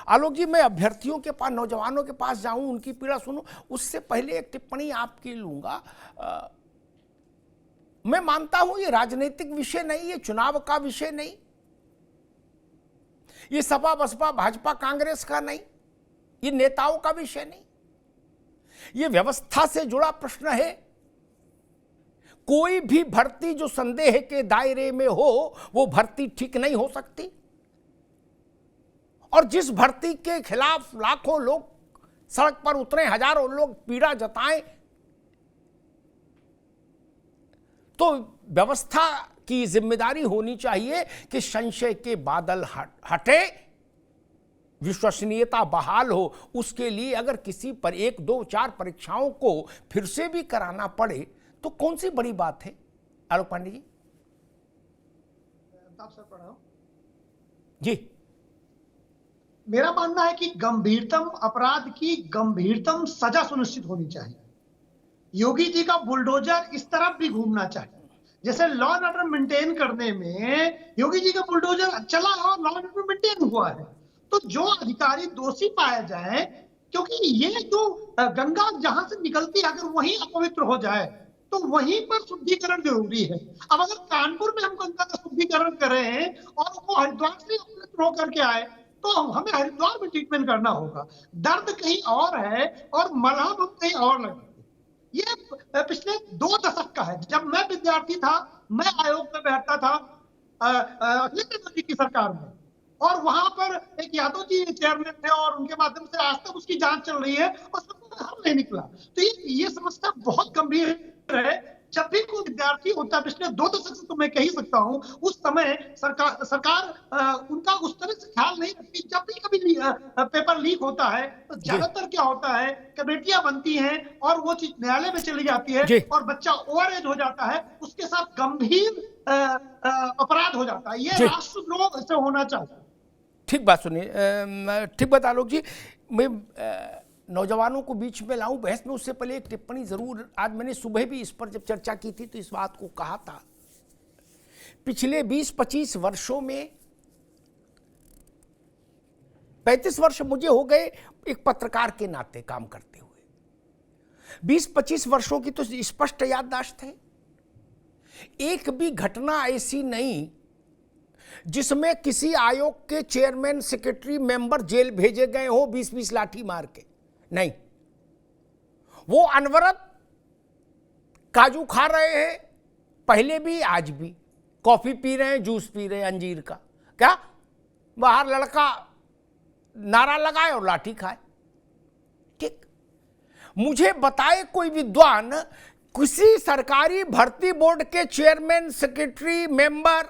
आलोक जी, मैं अभ्यर्थियों के पास, नौजवानों के पास जाऊं, उनकी पीड़ा सुनूं, उससे पहले एक टिप्पणी आपकी लूंगा। मैं मानता हूं ये राजनीतिक विषय नहीं, ये चुनाव का विषय नहीं, ये सपा बसपा भाजपा कांग्रेस का नहीं, ये नेताओं का विषय नहीं, ये व्यवस्था से जुड़ा प्रश्न है। कोई भी भर्ती जो संदेह के दायरे में हो वो भर्ती ठीक नहीं हो सकती, और जिस भर्ती के खिलाफ लाखों लोग सड़क पर उतरे, हजारों लोग पीड़ा जताएं, तो व्यवस्था की जिम्मेदारी होनी चाहिए कि संशय के बादल हटे, विश्वसनीयता बहाल हो। उसके लिए अगर किसी पर 1, 2, 4 परीक्षाओं को फिर से भी कराना पड़े तो कौन सी बड़ी बात है? आलोक पांडे जी। जी, मेरा मानना है कि गंभीरतम अपराध की गंभीरतम सजा सुनिश्चित होनी चाहिए। योगी जी का बुलडोजर इस तरफ भी घूमना चाहिए, जैसे लॉ एंड ऑर्डर मेंटेन करने में योगी जी का बुलडोजर चला और लॉ एंड ऑर्डर मेंटेन हुआ है, तो जो अधिकारी दोषी पाया जाए, क्योंकि ये जो गंगा जहां से निकलती है अगर वहीं अपवित्र हो जाए तो वहीं पर शुद्धिकरण जरूरी है। अब अगर कानपुर में हम गंगा का शुद्धिकरण करें और वो हरिद्वार से अपवित्र होकर के आए तो हमें हरिद्वार में ट्रीटमेंट करना होगा। दर्द कहीं और है और मलहम हम कहीं और लगेंगे। ये पिछले 2 दशक का है। जब मैं विद्यार्थी था, मैं आयोग में बैठता था अखिलेश यादव जी की सरकार में, और वहां पर एक यादव जी चेयरमैन थे और उनके माध्यम से आज तक उसकी जांच चल रही है और सब हल नहीं निकला। तो ये समस्या बहुत गंभीर है। जब भी कोई विद्यार्थी होता है, पिछले 2 दशक से तो मैं कह ही सकता हूं, उस समय सरकार उनका उस तरह से ख्याल नहीं रखती। जब भी कभी पेपर लीक होता है तो ज्यादातर क्या होता है, कमेटियां बनती हैं और वो चीज न्यायालय में चली जाती है और बच्चा ओवर एज हो जाता है, उसके साथ गंभीर अपराध हो जाता है। ये राष्ट्रद्रोह से होना चाहिए। ठीक बात सुनिए, ठीक बात आलोक जी। मैं नौजवानों को बीच में लाऊं बहस में, उससे पहले एक टिप्पणी जरूर। आज मैंने सुबह भी इस पर जब चर्चा की थी तो इस बात को कहा था, पिछले 20-25 वर्षों में 35 वर्ष मुझे हो गए एक पत्रकार के नाते काम करते हुए। 20-25 वर्षों की तो स्पष्ट याददाश्त है। एक भी घटना ऐसी नहीं जिसमें किसी आयोग के चेयरमैन, सेक्रेटरी, मेंबर जेल भेजे गए हो 20-20 लाठी मार के। नहीं, वो अनवरत काजू खा रहे हैं, पहले भी आज भी कॉफी पी रहे हैं, जूस पी रहे हैं अंजीर का, क्या बाहर लड़का नारा लगाए और लाठी खाए। ठीक, मुझे बताए कोई विद्वान किसी सरकारी भर्ती बोर्ड के चेयरमैन, सेक्रेटरी, मेंबर,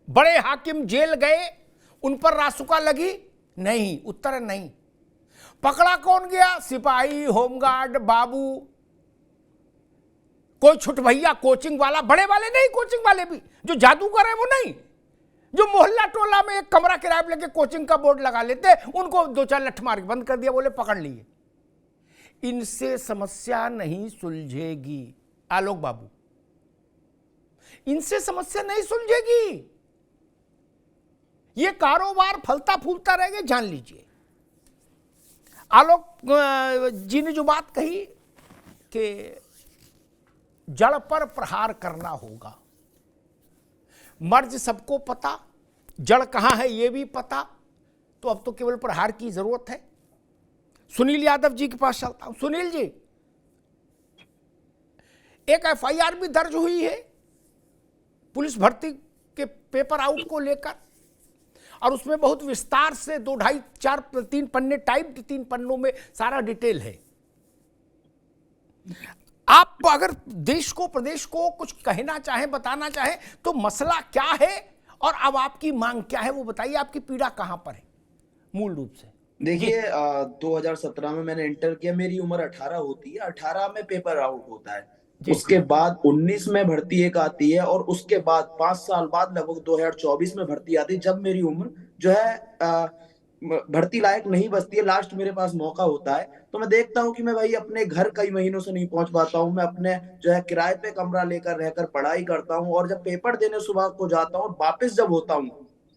बड़े हाकिम जेल गए, उन पर रासुका लगी? नहीं, उत्तर नहीं। पकड़ा कौन गया? सिपाही, होमगार्ड, बाबू, कोई छुट भैया, कोचिंग वाला, बड़े वाले नहीं, कोचिंग वाले भी जो जादूगर है वो नहीं, जो मोहल्ला टोला में एक कमरा किराए पर लेके कोचिंग का बोर्ड लगा लेते, उनको 2-4 लठ मार के बंद कर दिया, बोले पकड़ लिए। इनसे समस्या नहीं सुलझेगी आलोक बाबू, इनसे समस्या नहीं सुलझेगी। ये कारोबार फलता फूलता रहेगा, जान लीजिए। आलोक जी ने जो बात कही कि जड़ पर प्रहार करना होगा, मर्ज सबको पता, जड़ कहां है ये भी पता, तो अब तो केवल प्रहार की जरूरत है। सुनील यादव जी के पास चलता हूं। सुनील जी, एक एफआईआर भी दर्ज हुई है पुलिस भर्ती के पेपर आउट को लेकर, और उसमें बहुत विस्तार से 2, 2.5, 4, 3 पन्ने टाइप, 3 पन्नों में सारा डिटेल है। आप अगर देश को, प्रदेश को कुछ कहना चाहें, बताना चाहें, तो मसला क्या है और अब आपकी मांग क्या है वो बताइए। आपकी पीड़ा कहां पर है मूल रूप से? देखिए, 2017 में मैंने इंटर किया, मेरी उम्र 18 होती है, 18 में पेपर आउट होता है। उसके बाद 19 में भर्ती एक आती है और उसके बाद 5 साल बाद लगभग 2024 में भर्ती आती है, जब मेरी उम्र जो है भर्ती लायक नहीं बचती है। लास्ट मेरे पास मौका होता है तो मैं देखता हूँ कि मैं भाई अपने घर कई महीनों से नहीं पहुंच पाता हूँ। मैं अपने जो है किराए पे कमरा लेकर रहकर पढ़ाई करता हूँ, और जब पेपर देने सुबह को जाता हूँ, वापस जब होता हूँ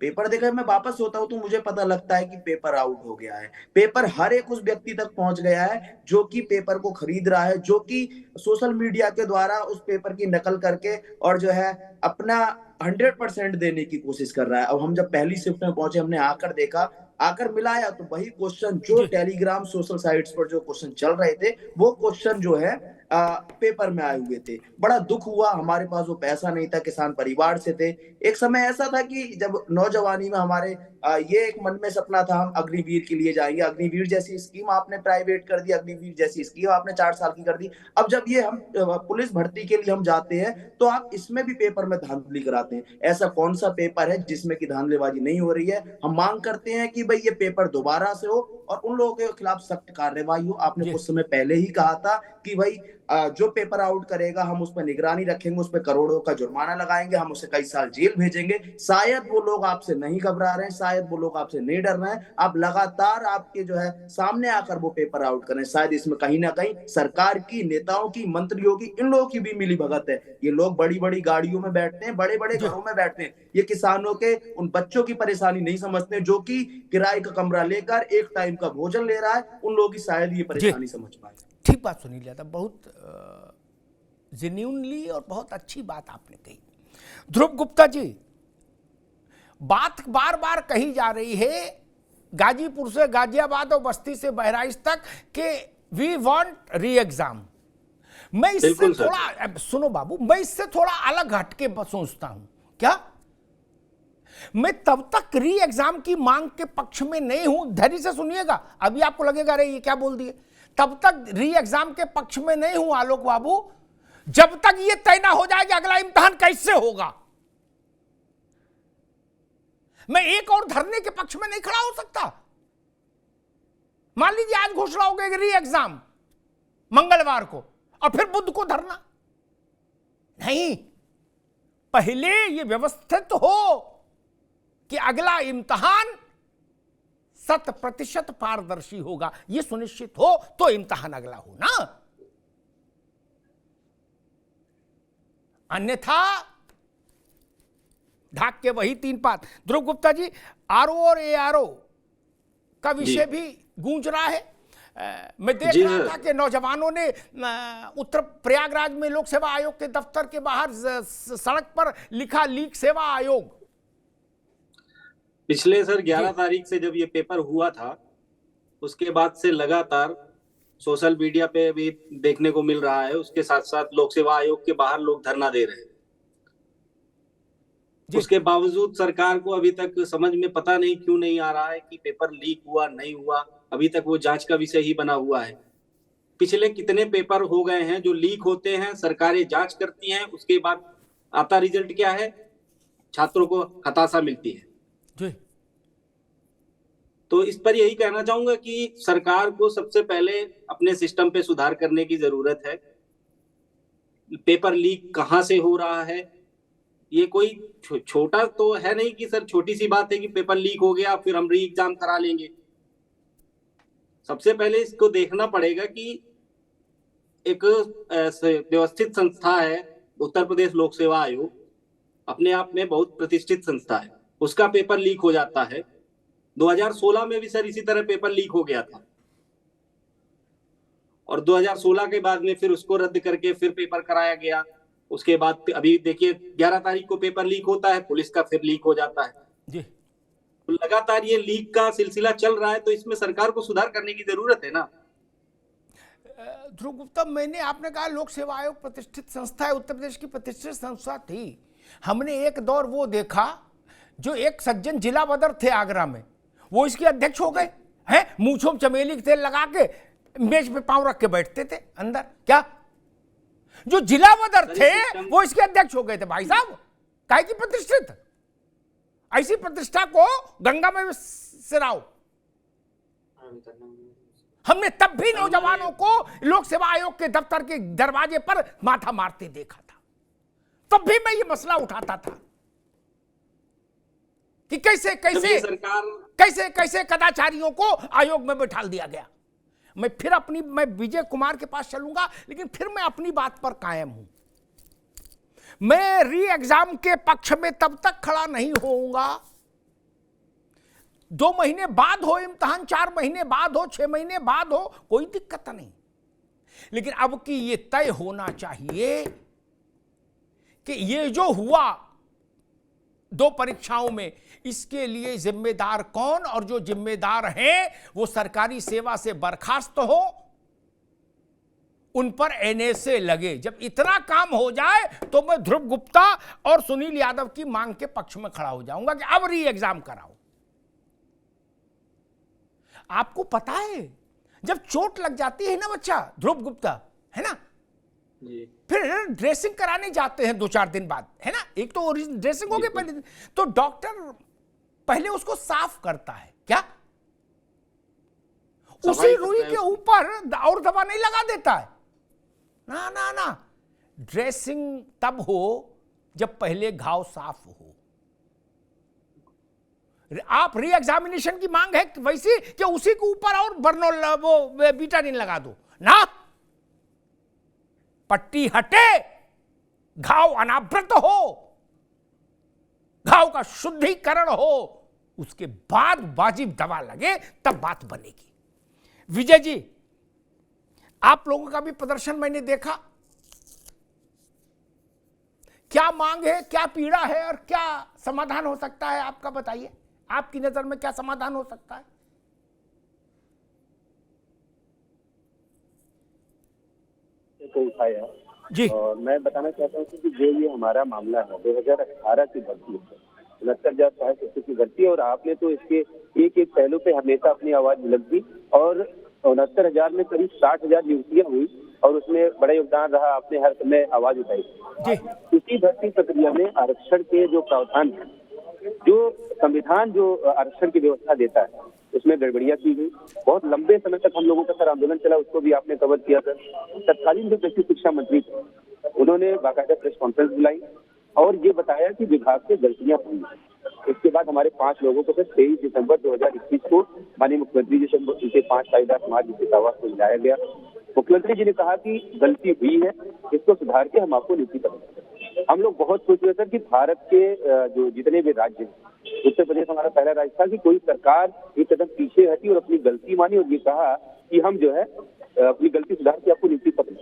पेपर देकर मैं वापस होता हूँ तो मुझे पता लगता है कि पेपर आउट हो गया है। पेपर हर एक उस व्यक्ति तक पहुंच गया है जो कि पेपर को खरीद रहा है, जो कि सोशल मीडिया के द्वारा उस पेपर की नकल करके और जो है अपना 100% देने की कोशिश कर रहा है। अब हम जब पहली शिफ्ट में पहुंचे, हमने आकर देखा, आकर मिलाया तो वही क्वेश्चन जो टेलीग्राम सोशल साइट्स पर जो क्वेश्चन चल रहे थे, वो क्वेश्चन जो है पेपर में आए हुए थे। बड़ा दुख हुआ, हमारे पास वो पैसा नहीं था, किसान परिवार से थे। एक समय ऐसा था कि जब नौजवानी में हमारे ये एक मन में सपना था, हम अग्निवीर के लिए जाएंगे। अग्निवीर जैसी स्कीम आपने प्राइवेट कर दी, अग्निवीर जैसी स्कीम आपने 4 साल की कर दी। अब जब ये हम पुलिस भर्ती के लिए हम जाते हैं तो आप इसमें भी पेपर में धांधली कराते हैं। ऐसा कौन सा पेपर है जिसमें कि धांधलेबाजी नहीं हो रही है? हम मांग करते हैं कि भाई ये पेपर दोबारा से हो और उन लोगों के खिलाफ सख्त कार्रवाई हो। आपने कुछ समय पहले ही कहा था कि भाई जो पेपर आउट करेगा हम उस पर निगरानी रखेंगे, उस पर करोड़ों का जुर्माना लगाएंगे, हम उसे कई साल जेल भेजेंगे। शायद वो लोग आपसे नहीं घबरा रहे हैं, शायद वो लोग आपसे नहीं डर रहे हैं। आप लगातार आपके जो है सामने आकर वो पेपर आउट करें। शायद इसमें कहीं ना कहीं सरकार की, नेताओं की, मंत्रियों की, इन लोगों की भी मिली भगत है। ये लोग बड़ी बड़ी गाड़ियों में बैठते हैं, बड़े बड़े घरों में बैठते हैं। ये किसानों के उन बच्चों की परेशानी नहीं समझते जो कि किराए का कमरा लेकर एक टाइम का भोजन ले रहा है। उन लोगों की शायद ये परेशानी समझ पाए। ठीक बात सुनी लिया था, बहुत जेन्युइनली और बहुत अच्छी बात आपने कही। ध्रुव गुप्ता जी, बात बार बार कही जा रही है गाजीपुर से गाजियाबाद और बस्ती से बहराइच तक कि वी वांट री एग्जाम। मैं इससे थोड़ा, सुनो बाबू, मैं इससे थोड़ा अलग हटके सोचता हूं। क्या मैं तब तक री एग्जाम की मांग के पक्ष में नहीं हूं? धैर्य से सुनिएगा, अभी आपको लगेगा अरे ये क्या बोल दिए। तब तक री एग्जाम के पक्ष में नहीं हूं आलोक बाबू, जब तक ये तय ना हो जाए कि अगला इम्तिहान कैसे होगा। मैं एक और धरने के पक्ष में नहीं खड़ा हो सकता। मान लीजिए आज घोषणा हो गई री एग्जाम मंगलवार को और फिर बुध को धरना, नहीं। पहले ये व्यवस्थित हो कि अगला इम्तिहान 100% पारदर्शी होगा, यह सुनिश्चित हो तो इम्तिहान अगला हो ना। अन्यथा ढाक के वही 3 पात। ध्रुव गुप्ता जी, आरओ और एआरओ का विषय भी गूंज रहा है। मैं देख रहा था कि नौजवानों ने उत्तर प्रयागराज में लोक सेवा आयोग के दफ्तर के बाहर सड़क पर लिखा लीक सेवा आयोग। पिछले सर 11 तारीख से जब ये पेपर हुआ था, उसके बाद से लगातार सोशल मीडिया पे भी देखने को मिल रहा है, उसके साथ साथ लोक सेवा आयोग के बाहर लोग धरना दे रहे हैं। उसके बावजूद सरकार को अभी तक समझ में पता नहीं क्यों नहीं आ रहा है कि पेपर लीक हुआ नहीं हुआ। अभी तक वो जांच का विषय ही बना हुआ है। पिछले कितने पेपर हो गए हैं जो लीक होते हैं, सरकारें जांच करती हैं, उसके बाद आता रिजल्ट क्या है? छात्रों को हताशा मिलती है। तो इस पर यही कहना चाहूंगा कि सरकार को सबसे पहले अपने सिस्टम पे सुधार करने की जरूरत है। पेपर लीक कहां से हो रहा है, ये कोई छोटा तो है नहीं कि सर छोटी सी बात है कि पेपर लीक हो गया फिर हम री एग्जाम करा लेंगे। सबसे पहले इसको देखना पड़ेगा कि एक व्यवस्थित संस्था है उत्तर प्रदेश लोक सेवा आयोग, अपने आप में बहुत प्रतिष्ठित संस्था है, उसका पेपर लीक हो जाता है। 2016 में भी सर इसी तरह पेपर लीक हो गया था और 2016 के बाद में फिर उसको रद्द करके फिर पेपर कराया गया। उसके बाद अभी देखिए 11 तारीख को पेपर लीक होता है, पुलिस का फिर लीक हो जाता है जी। तो लगातार ये लीक का सिलसिला चल रहा है, तो इसमें सरकार को सुधार करने की जरूरत है ना। ध्रुव गुप्ता, आपने कहा लोक सेवा आयोग प्रतिष्ठित संस्था है, उत्तर प्रदेश की प्रतिष्ठित संस्था थी। हमने एक दौर वो देखा जो एक सज्जन जिला बदर थे आगरा में, वो इसके अध्यक्ष हो गए हैं। मूंछों में चमेली के तेल लगा के मेज पे पांव रख के बैठते थे अंदर। क्या जो जिला बदर थे वो इसके अध्यक्ष हो गए थे? भाई साहब, काहे की प्रतिष्ठित? ऐसी प्रतिष्ठा को गंगा में सिराओ। हमने तब भी नौजवानों को लोक सेवा आयोग के दफ्तर के दरवाजे पर माथा मारते देखा था। तब भी मैं ये मसला उठाता था कि कैसे कैसे सरकार कैसे कदाचारियों को आयोग में बैठा दिया गया। मैं विजय कुमार के पास चलूंगा, लेकिन फिर मैं अपनी बात पर कायम हूं। मैं री एग्जाम के पक्ष में तब तक खड़ा नहीं होऊंगा 2 महीने बाद हो इम्तहान, 4 महीने बाद हो, 6 महीने बाद हो, कोई दिक्कत नहीं। लेकिन अब की ये तय होना चाहिए कि ये जो हुआ 2 परीक्षाओं में, इसके लिए जिम्मेदार कौन, और जो जिम्मेदार हैं वो सरकारी सेवा से बर्खास्त हो, उन पर एनएसए लगे। जब इतना काम हो जाए तो मैं ध्रुव गुप्ता और सुनील यादव की मांग के पक्ष में खड़ा हो जाऊंगा कि अब री एग्जाम कराओ। आपको पता है जब चोट लग जाती है ना बच्चा, ध्रुव गुप्ता, है ना, जी। फिर ड्रेसिंग कराने जाते हैं 2-4 दिन बाद, है ना, एक तो ड्रेसिंग हो गई पहले दिन, तो डॉक्टर पहले उसको साफ करता है, क्या उसी रुई के ऊपर और दवा नहीं लगा देता है? ना ना ना, ड्रेसिंग तब हो जब पहले घाव साफ हो। आप री एग्जामिनेशन की मांग है वैसी कि उसी के ऊपर और बर्नोल वो बीटाडीन लगा दो ना, पट्टी हटे, घाव अनावृत हो, घाव का शुद्धिकरण हो, उसके बाद वाजिब दवा लगे, तब बात बनेगी। विजय जी, आप लोगों का भी प्रदर्शन मैंने देखा, क्या मांग है, क्या पीड़ा है और क्या समाधान हो सकता है, आपका बताइए, आपकी नजर में क्या समाधान हो सकता है? को उठाया जी। और मैं बताना चाहता हूँ कि जो ये हमारा मामला है 2018 की भर्ती है, 69,000 सहायक शिक्षक की भर्ती है, और आपने तो इसके एक एक पहलू पे हमेशा अपनी आवाज बुलंद की, और 69,000 में करीब 60,000 नियुक्तियां हुई और उसमें बड़ा योगदान रहा, आपने हर समय आवाज उठाई। जी। इसी भर्ती प्रक्रिया में आरक्षण के जो प्रावधान है, जो संविधान जो आरक्षण की व्यवस्था देता है, उसमें गड़बड़ियां की गई। बहुत लंबे समय तक हम लोगों का सर आंदोलन चला, उसको भी आपने कवर किया सर। तत्कालीन जो बेसिक शिक्षा मंत्री थे, उन्होंने बाकायदा प्रेस कॉन्फ्रेंस बुलाई और ये बताया कि विभाग से गलतियां हुई। इसके बाद हमारे 5 लोगों को सर 23 दिसंबर 2021 को माननीय मुख्यमंत्री जी से उनके 5 साझेदार समाज विद्युत आवास को बुलाया गया। मुख्यमंत्री जी ने कहा कि गलती हुई है, इसको सुधार के हम आपको नीति करेंगे। हम लोग बहुत खुश हुए सर कि भारत के जो जितने भी राज्य हैं, उत्तर प्रदेश हमारा पहला राज्य था कि कोई सरकार एक कदम पीछे हटी और अपनी गलती मानी और ये कहा कि हम जो है अपनी गलती सुधार के आपको नीति पत्र।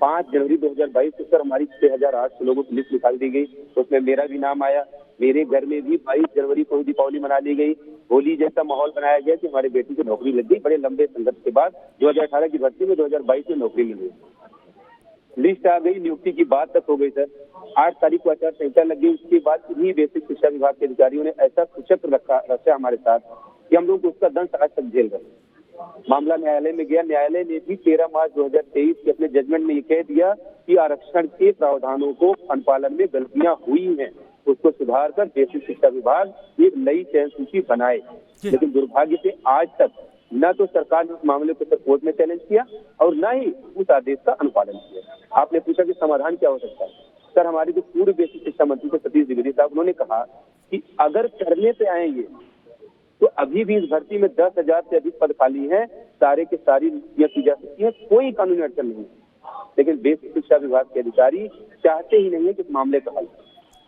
5 जनवरी 2022 को सर हमारी 6,800 लोगों की लिस्ट निकाल दी गई, उसमें मेरा भी नाम आया। मेरे घर में भी 22 जनवरी को दीपावली मना ली गई, होली जैसा माहौल बनाया गया कि हमारे बेटी को नौकरी लग गई। बड़े लंबे संघर्ष के बाद 2018 की भर्ती में 2022 में नौकरी मिल गई, लिस्ट आ गई, नियुक्ति की बात तक हो गई सर। 8 तारीख को आचार संहिता लग गई, उसके बाद भी बेसिक शिक्षा विभाग के अधिकारियों ने ऐसा कुचक्र रखा हमारे साथ कि हम लोग उसका दंश आज तक झेल रहे। मामला न्यायालय में गया, न्यायालय ने भी 13 मार्च 2023 के अपने जजमेंट में ये कह दिया कि आरक्षण के प्रावधानों को अनुपालन में गलतियां हुई हैं, उसको सुधार कर बेसिक शिक्षा विभाग एक नई चयन सूची बनाए। लेकिन दुर्भाग्य से आज तक न तो सरकार ने उस मामले को कोर्ट में चैलेंज किया और न ही उस आदेश का अनुपालन किया। आपने पूछा कि समाधान क्या हो सकता है, सर हमारे जो पूर्व बेसिक शिक्षा मंत्री थे सतीश द्विवेदी साहब, उन्होंने कहा कि अगर करने पे आएंगे तो अभी भी इस भर्ती में 10,000 से अधिक पद खाली हैं, सारे के सारी नियुक्तियां की जा सकती है, कोई कानूनी अड़चन नहीं है। लेकिन बेसिक शिक्षा विभाग के अधिकारी चाहते ही नहीं है कि इस मामले का हल।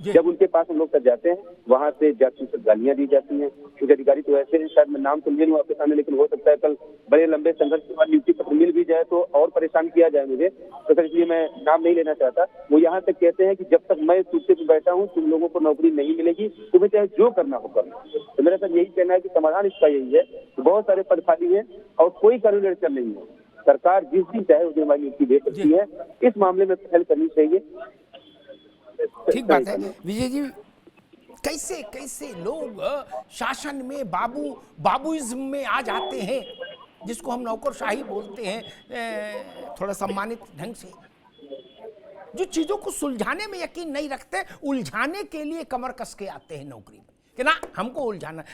जब उनके पास हम लोग तक जाते हैं, वहां से जासूस गालियां दी जाती हैं। कुछ अधिकारी तो ऐसे हैं, शायद मैं नाम तो ले लूं आपके सामने, लेकिन हो सकता है कल बड़े लंबे संघर्ष के बाद नियुक्ति पत्र मिल भी जाए तो और परेशान किया जाए मुझे, तो सर इसलिए मैं नाम नहीं लेना चाहता। वो यहाँ तक कहते हैं कि जब तक मैं कुर्सी पर बैठा हूँ तुम लोगों को नौकरी नहीं मिलेगी, तुम्हें चाहे जो करना हो करना। तो मेरा सर यही कहना है कि समाधान इसका यही है कि बहुत सारे पद खाली हैं और कोई कानूनी अड़चन नहीं है, सरकार जिस दिन चाहे उस दिन हमारी नियुक्ति दे सकती है। इस मामले में पहल करनी चाहिए। ठीक बात है विजय जी। कैसे कैसे लोग शासन में बाबूइज्म में आ जाते हैं, जिसको हम नौकरशाही बोलते हैं, थोड़ा सम्मानित ढंग से, जो चीजों को सुलझाने में यकीन नहीं रखते, उलझाने के लिए कमर कस के आते हैं नौकरी में कि ना हमको उलझाना।